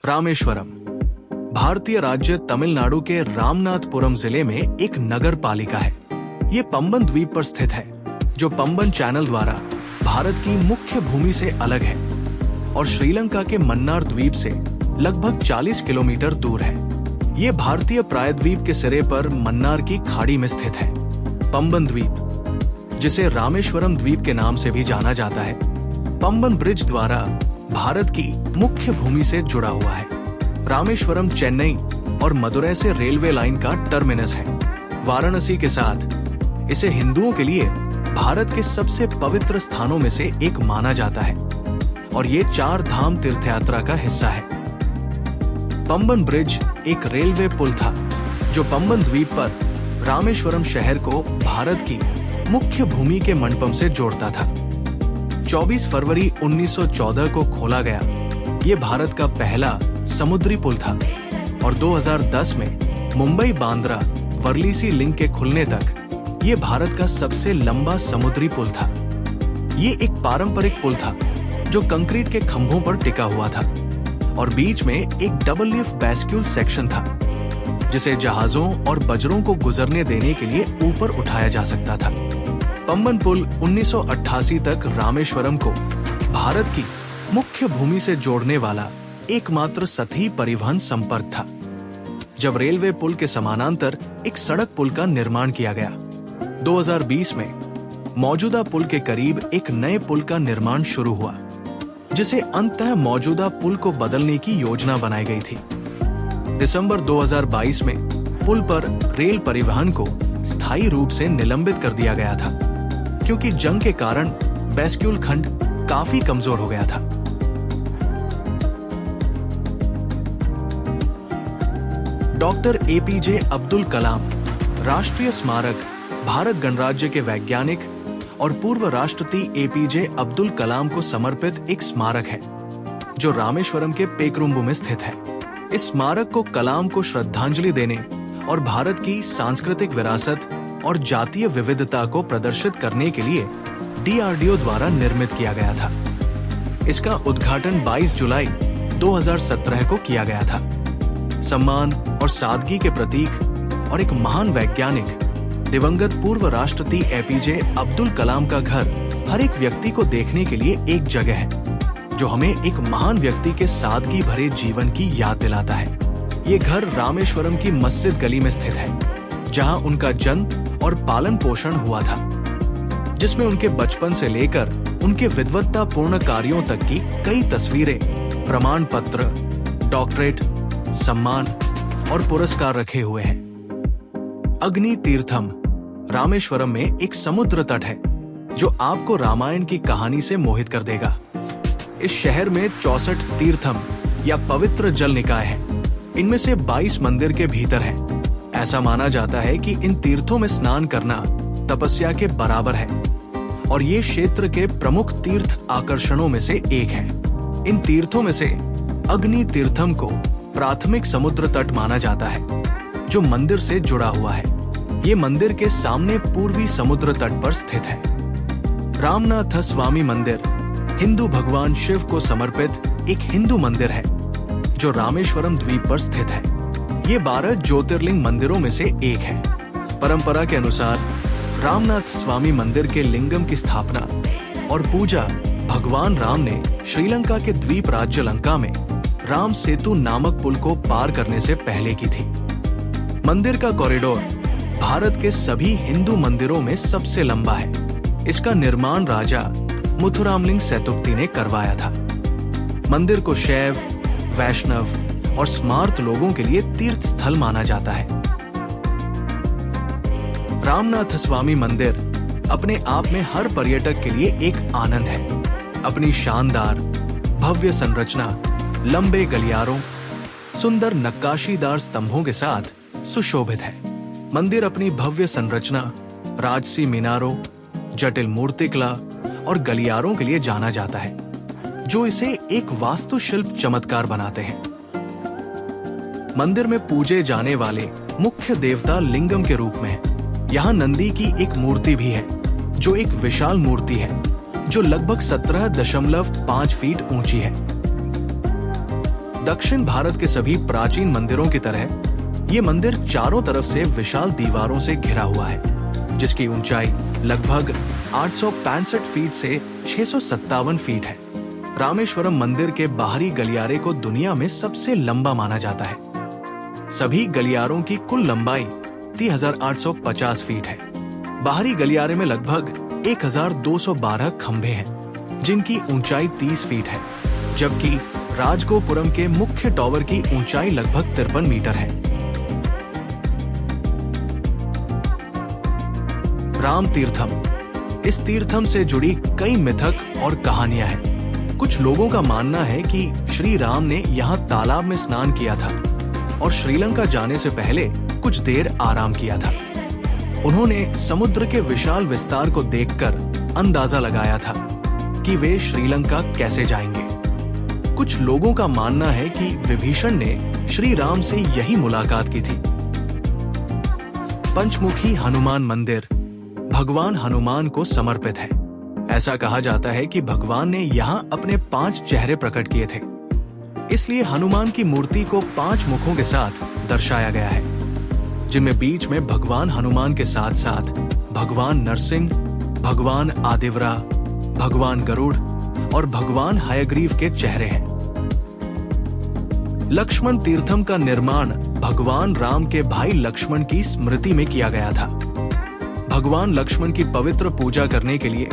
रामेश्वरम भारतीय राज्य तमिलनाडु के रामनाथपुरम जिले में एक नगर पालिका है। ये पंबन द्वीप पर स्थित है, जो पंबन चैनल द्वारा भारत की मुख्य भूमि से अलग है और श्रीलंका के मन्नार द्वीप से लगभग 40 किलोमीटर दूर है। ये भारतीय प्रायद्वीप के सिरे पर मन्नार की खाड़ी में स्थित है। पंबन द्वीप, जिसे रामेश्वरम द्वीप के नाम से भी जाना जाता है, पंबन ब्रिज द्वारा भारत की मुख्य भूमि से जुड़ा हुआ है। रामेश्वरम चेन्नई और मदुरै से रेलवे लाइन का टर्मिनस है। वाराणसी के साथ इसे हिंदुओं के लिए भारत के सबसे पवित्र स्थानों में से एक माना जाता है और ये 4 धाम तीर्थयात्रा का हिस्सा है। पंबन ब्रिज एक रेलवे पुल था जो पंबन द्वीप पर रामेश्वरम शहर को भारत की मुख्य भूमि के मंडपम से जोड़ता था। 24 फरवरी 1914 को खोला गया ये भारत का पहला समुद्री पुल था और 2010 में मुंबई बांद्रा वर्ली लिंक के खुलने तक ये भारत का सबसे लंबा समुद्री पुल था। ये एक पारंपरिक पुल था जो कंक्रीट के खंभों पर टिका हुआ था और बीच में एक डबल लीफ बैस्क्यूल सेक्शन था जिसे जहाजों और बजरों को गुजरने देने के लिए ऊपर उठाया जा सकता था। पंबन पुल 1988 तक रामेश्वरम को भारत की मुख्य भूमि से जोड़ने वाला एकमात्र सतही परिवहन संपर्क था। जब रेलवे पुल के समानांतर एक सड़क पुल का निर्माण किया गया, 2020 में मौजूदा पुल के करीब एक नए पुल का निर्माण शुरू हुआ, जिसे अंततः मौजूदा पुल को बदलने की योजना बनाई गई थी। दिसंबर 2022 में पुल पर रेल परिवहन को स्थायी रूप से निलंबित कर दिया गया था, क्योंकि जंग के कारण बैस्क्यूल खंड काफी कमजोर हो गया था। डॉक्टर एपीजे अब्दुल कलाम राष्ट्रीय स्मारक भारत गणराज्य के वैज्ञानिक और पूर्व राष्ट्रपति एपीजे अब्दुल कलाम को समर्पित एक स्मारक है जो रामेश्वरम के पेकरुम्बु में स्थित है। इस स्मारक को कलाम को श्रद्धांजलि देने और भारत की सांस्कृतिक विरासत और जातीय विविधता को प्रदर्शित करने के लिए डीआरडीओ द्वारा निर्मित किया गया था। इसका उद्घाटन 22 जुलाई 2017 को किया गया था। सम्मान और सादगी के प्रतीक और एक महान वैज्ञानिक दिवंगत पूर्व राष्ट्रपति एपीजे अब्दुल कलाम का घर हर एक व्यक्ति को देखने के लिए एक जगह है जो हमें एक महान व्यक्ति के सादगी भरे जीवन की याद दिलाता है। ये घर रामेश्वरम की मस्जिद गली में स्थित है, जहां उनका जन्म और पालन पोषण हुआ था, जिसमें उनके बचपन से लेकर उनके विद्वत्तापूर्ण कार्यों तक की कई तस्वीरें, प्रमाण पत्र, डॉक्टरेट, सम्मान और पुरस्कार रखे हुए हैं। अग्नि तीर्थम रामेश्वरम में एक समुद्र तट है जो आपको रामायण की कहानी से मोहित कर देगा। इस शहर में 64 तीर्थम या पवित्र जल निकाय हैं। इनमें से 22 मंदिर के भीतर हैं। ऐसा माना जाता है कि इन तीर्थों में स्नान करना तपस्या के बराबर है और ये क्षेत्र के प्रमुख तीर्थ आकर्षणों में से एक है। इन तीर्थों में से अग्नि तीर्थम को प्राथमिक समुद्र तट माना जाता है जो मंदिर से जुड़ा हुआ है। ये मंदिर के सामने पूर्वी समुद्र तट पर स्थित है। रामनाथ स्वामी मंदिर हिंदू भगवान शिव को समर्पित एक हिंदू मंदिर है जो रामेश्वरम द्वीप पर स्थित है। ये 12 ज्योतिर्लिंग मंदिरों में से एक है। परंपरा के अनुसार रामनाथ स्वामी मंदिर के लिंगम की स्थापना और पूजा भगवान राम ने श्रीलंका के द्वीप राज्य लंका में राम सेतु नामक पुल को पार करने से पहले की थी। मंदिर का कॉरिडोर भारत के सभी हिंदू मंदिरों में सबसे लंबा है। इसका निर्माण राजा मुथुरामलिंग सेतुपति ने करवाया था। मंदिर को शैव, वैष्णव और स्मार्त लोगों के लिए तीर्थ स्थल माना जाता है। रामनाथ स्वामी मंदिर अपने आप में हर पर्यटक के लिए एक आनंद है। अपनी शानदार भव्य संरचना, लंबे गलियारों, सुंदर नक्काशीदार स्तंभों के साथ सुशोभित है। मंदिर अपनी भव्य संरचना, राजसी मीनारों, जटिल मूर्तिकला और गलियारों के लिए जाना जाता है, जो इसे एक वास्तुशिल्प चमत्कार बनाते हैं। मंदिर में पूजे जाने वाले मुख्य देवता लिंगम के रूप में है। यहाँ नंदी की एक मूर्ति भी है, जो एक विशाल मूर्ति है जो लगभग 17.5 फीट ऊंची है। दक्षिण भारत के सभी प्राचीन मंदिरों की तरह ये मंदिर चारों तरफ से विशाल दीवारों से घिरा हुआ है, जिसकी ऊंचाई लगभग 865 फीट से 657 फीट है। रामेश्वरम मंदिर के बाहरी गलियारे को दुनिया में सबसे लंबा माना जाता है। सभी गलियारों की कुल लंबाई 3850 फीट है। बाहरी गलियारे में लगभग 1212 खंभे हैं, जिनकी ऊंचाई 30 फीट है, जबकि राजगोपुरम के मुख्य टॉवर की ऊंचाई लगभग 53 मीटर है। राम तीर्थम। इस तीर्थम से जुड़ी कई मिथक और कहानियां हैं। कुछ लोगों का मानना है कि श्री राम ने यहाँ तालाब में स्नान किया था और श्रीलंका जाने से पहले कुछ देर आराम किया था। उन्होंने समुद्र के विशाल विस्तार को देखकर अंदाजा लगाया था कि वे श्रीलंका कैसे जाएंगे। कुछ लोगों का मानना है कि विभीषण ने श्री राम से यही मुलाकात की थी। पंचमुखी हनुमान मंदिर भगवान हनुमान को समर्पित है। ऐसा कहा जाता है कि भगवान ने यहाँ अपने 5 चेहरे प्रकट किए थे, इसलिए हनुमान की मूर्ति को 5 मुखों के साथ दर्शाया गया है, जिनमें बीच में भगवान हनुमान के साथ साथ भगवान नरसिंह, भगवान आदिवरा, भगवान गरुड़ और भगवान हयग्रीव के चेहरे हैं। लक्ष्मण तीर्थम का निर्माण भगवान राम के भाई लक्ष्मण की स्मृति में किया गया था। भगवान लक्ष्मण की पवित्र पूजा करने के लिए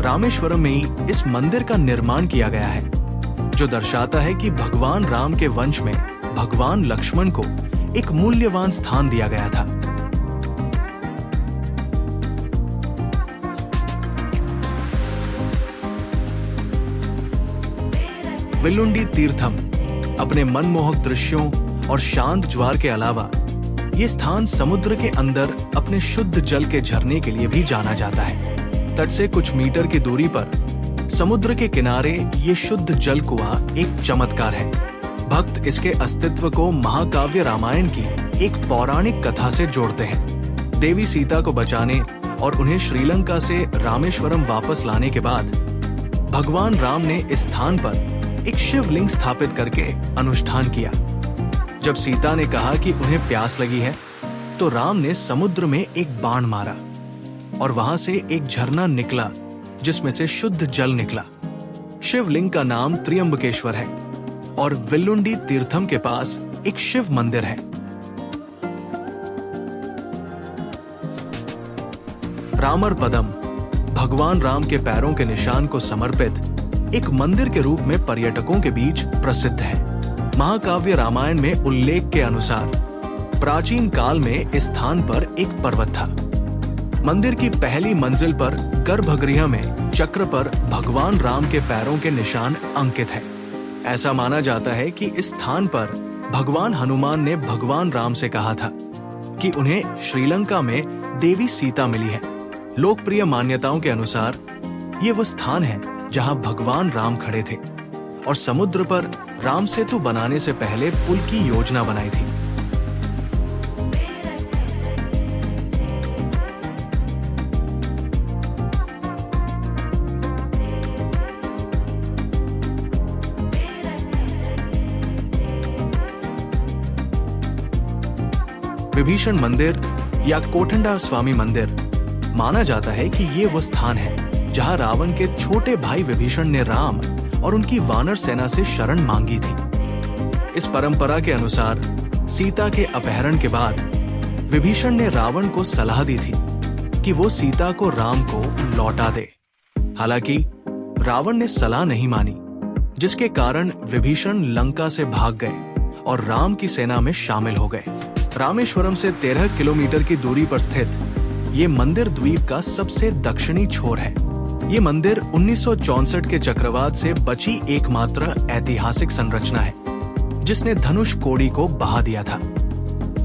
रामेश्वरम में ही इस मंदिर का निर्माण किया गया है, जो दर्शाता है कि भगवान राम के वंश में भगवान लक्ष्मण को एक मूल्यवान स्थान दिया गया था। विलुंडी तीर्थम अपने मनमोहक दृश्यों और शांत ज्वार के अलावा ये स्थान समुद्र के अंदर अपने शुद्ध जल के झरने के लिए भी जाना जाता है। तट से कुछ मीटर की दूरी पर समुद्र के किनारे ये शुद्ध जल कुआं एक चमत्कार है। भक्त इसके अस्तित्व को महाकाव्य रामायण की एक पौराणिक कथा से जोड़ते हैं। देवी सीता को बचाने और उन्हें श्रीलंका से रामेश्वरम वापस लाने के बाद भगवान राम ने इस स्थान पर एक शिवलिंग स्थापित करके अनुष्ठान किया। जब सीता ने कहा कि उन्हें प्यास लगी है, तो राम ने समुद्र में एक बाण मारा और वहां से एक झरना निकला, जिसमें से शुद्ध जल निकला। शिवलिंग का नाम त्र्यंबकेश्वर है और विलुंडी तीर्थम के पास एक शिव मंदिर है। रामर पदम भगवान राम के पैरों के निशान को समर्पित एक मंदिर के रूप में पर्यटकों के बीच प्रसिद्ध है। महाकाव्य रामायण में उल्लेख के अनुसार प्राचीन काल में इस स्थान पर एक पर्वत था। मंदिर की पहली मंजिल पर गर्भगृह में चक्र पर भगवान राम के पैरों के निशान अंकित है। ऐसा माना जाता है कि इस स्थान पर भगवान हनुमान ने भगवान राम से कहा था कि उन्हें श्रीलंका में देवी सीता मिली है। लोकप्रिय मान्यताओं के अनुसार ये वो स्थान है जहां भगवान राम खड़े थे और समुद्र पर राम सेतु बनाने से पहले पुल की योजना बनाई थी। विभीषण मंदिर या कोठंडा स्वामी मंदिर माना जाता है कि ये वो स्थान है जहां रावण के छोटे भाई विभीषण ने राम और उनकी वानर सेना से शरण मांगी थी। इस परंपरा के अनुसार सीता के अपहरण के बाद विभीषण ने रावण को सलाह दी थी कि वो सीता को राम को लौटा दे। हालांकि रावण ने सलाह नहीं मानी, जिसके कारण विभीषण लंका से भाग गए और राम की सेना में शामिल हो गए। रामेश्वरम से 13 किलोमीटर की दूरी पर स्थित ये मंदिर द्वीप का सबसे दक्षिणी छोर है। ये मंदिर 1964 के चक्रवात से बची एकमात्र ऐतिहासिक संरचना है, जिसने धनुष कोड़ी को बहा दिया था।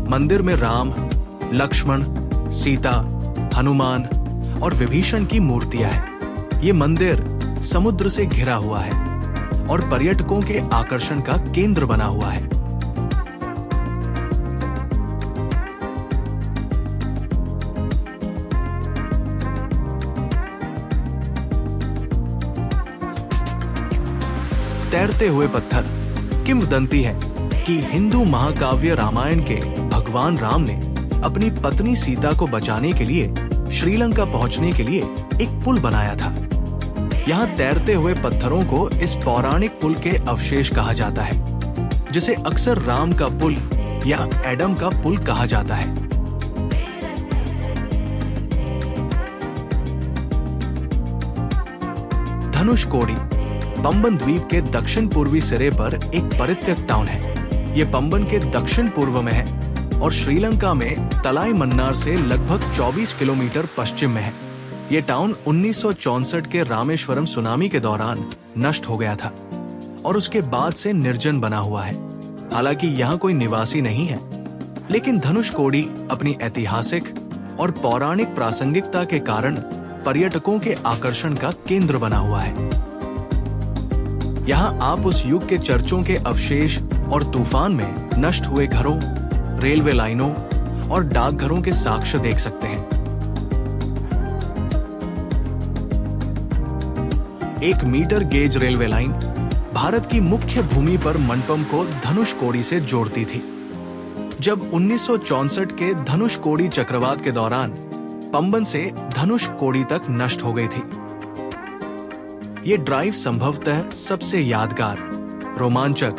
मंदिर में राम, लक्ष्मण, सीता, हनुमान और विभीषण की मूर्तियां हैं। ये मंदिर समुद्र से घिरा हुआ है और पर्यटकों के आकर्षण का केंद्र बना हुआ है। तैरते हुए पत्थर। किंवदंती है कि हिंदू महाकाव्य रामायण के भगवान राम ने अपनी पत्नी सीता को बचाने के लिए श्रीलंका पहुंचने के लिए एक पुल बनाया था। यहाँ तैरते हुए पत्थरों को इस पौराणिक पुल के अवशेष कहा जाता है, जिसे अक्सर राम का पुल या एडम का पुल कहा जाता है। धनुषकोडी पंबन द्वीप के दक्षिण पूर्वी सिरे पर एक परित्यक्त टाउन है। ये पंबन के दक्षिण पूर्व में है और श्रीलंका में तलाई मन्नार से लगभग 24 किलोमीटर पश्चिम में है। ये टाउन 1964 के रामेश्वरम सुनामी के दौरान नष्ट हो गया था और उसके बाद से निर्जन बना हुआ है। हालांकि यहाँ कोई निवासी नहीं है, लेकिन धनुषकोडी अपनी ऐतिहासिक और पौराणिक प्रासंगिकता के कारण पर्यटकों के आकर्षण का केंद्र बना हुआ है। यहाँ आप उस युग के चर्चों के अवशेष और तूफान में नष्ट हुए घरों, रेलवे लाइनों और डाकघरों के साक्ष्य देख सकते हैं। एक metre gauge railway line Bharat की मुख्य भूमि पर मंडपम को धनुषकोडी से जोड़ती थी। जब 1964 के धनुषकोडी चक्रवात के दौरान पंबन से धनुषकोडी तक नष्ट हो गई थी। ये ड्राइव संभवतः सबसे यादगार, रोमांचक,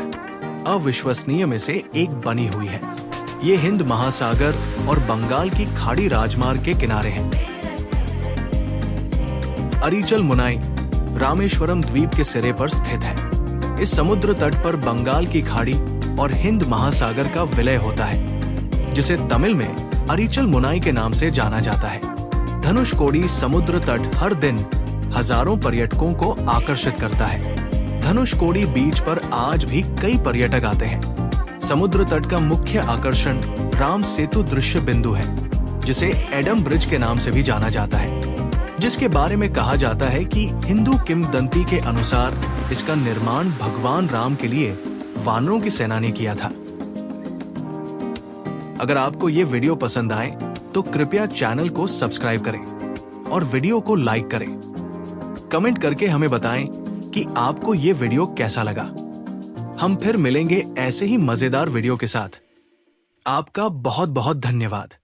अविश्वसनीय में से एक बनी हुई है। ये हिंद महासागर और बंगाल की खाड़ी राजमार्ग के किनारे है। अरीचल मुनाई रामेश्वरम द्वीप के सिरे पर स्थित है। इस समुद्र तट पर बंगाल की खाड़ी और हिंद महासागर का विलय होता है, जिसे तमिल में अरीचल मुनाई के नाम से जाना जाता है। धनुषकोडी समुद्र तट हर दिन हजारों पर्यटकों को आकर्षित करता है। धनुषकोडी बीच पर आज भी कई पर्यटक आते हैं। समुद्र तट का मुख्य आकर्षण राम सेतु दृश्य बिंदु है, जिसे एडम ब्रिज के नाम से भी जाना जाता है, जिसके बारे में कहा जाता है कि हिंदू किंवदंती के अनुसार इसका निर्माण भगवान राम के लिए वानरों की सेना ने किया था। अगर आपको ये वीडियो पसंद आए तो कृपया चैनल को सब्सक्राइब करें और वीडियो को लाइक करें। कमेंट करके हमें बताएं कि आपको ये वीडियो कैसा लगा। हम फिर मिलेंगे ऐसे ही मजेदार वीडियो के साथ। आपका बहुत बहुत धन्यवाद।